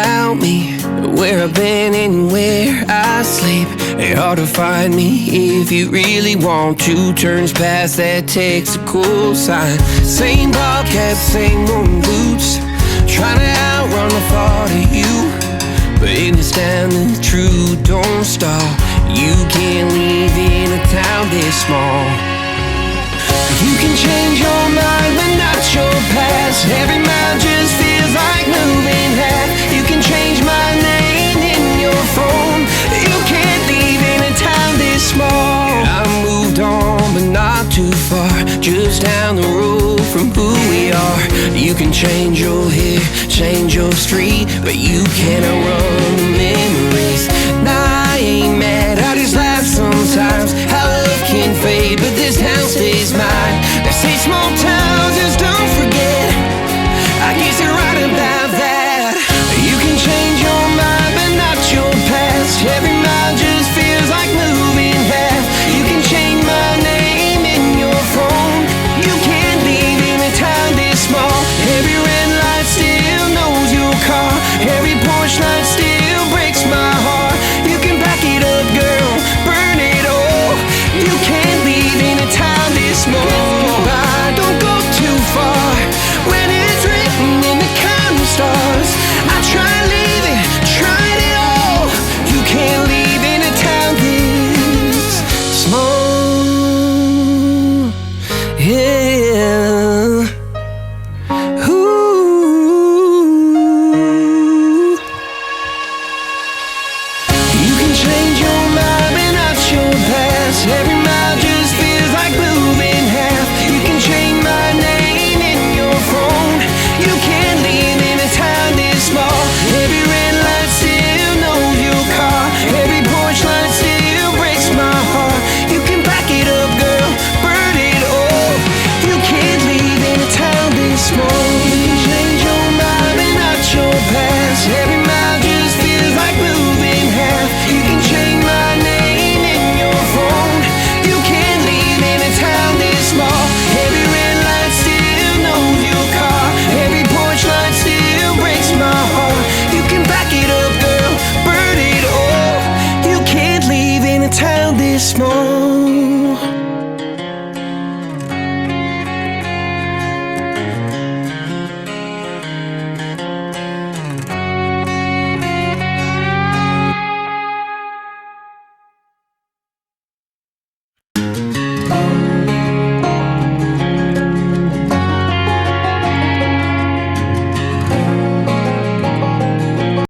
about me, where I've been and where I sleep. It's hard to find me if you really want to. Turns past that takes a cool sign. Same bobcat, same old boots, trying to outrun the thought of you. But in this town the truth don't stop. You can't leave in a town this small. You can change your mind but not your past. Every mile just feels like moving half. You can change my name in your phone. You can't leave in a town this small. I moved on but not too far, just down the road from who we are. You can change your hair, change your street, but you can't outrun the memories. Nah, I ain't mad, I just laugh sometimes. How love can fade, but this town stays mine. They say small towns just don't forget. I guess you're right about that. You can change your mind, but not your past. Every mile just feels like moving half. You can change my name in your phone. You can't leave in a town this small. Every red light still knows your car. Every porch light still breaks my heart. You can back it up, girl, burn it all. You can't leave in a town this small. Don't go too far when it's written in the counting stars. I tried leaving, tried it all. You can't leave in a town this small. Yeah. Ooh. You can change your mind but not your past. Every mile just feels like moving half. You can change my name in your phone. You can't leave in a town this small. Every red light still knows your car. Every porch light still breaks my heart. You can back it up, girl, burn it all. You can't leave in a town this small. You can change your mind but not your past. Every mile just feels like moving half. You can change my name in your phone. You can't leave in a town this small. Every red light still knows your car. Every porch light still breaks my heart. You can back it up, girl, burn it all. You can't leave in a town this small.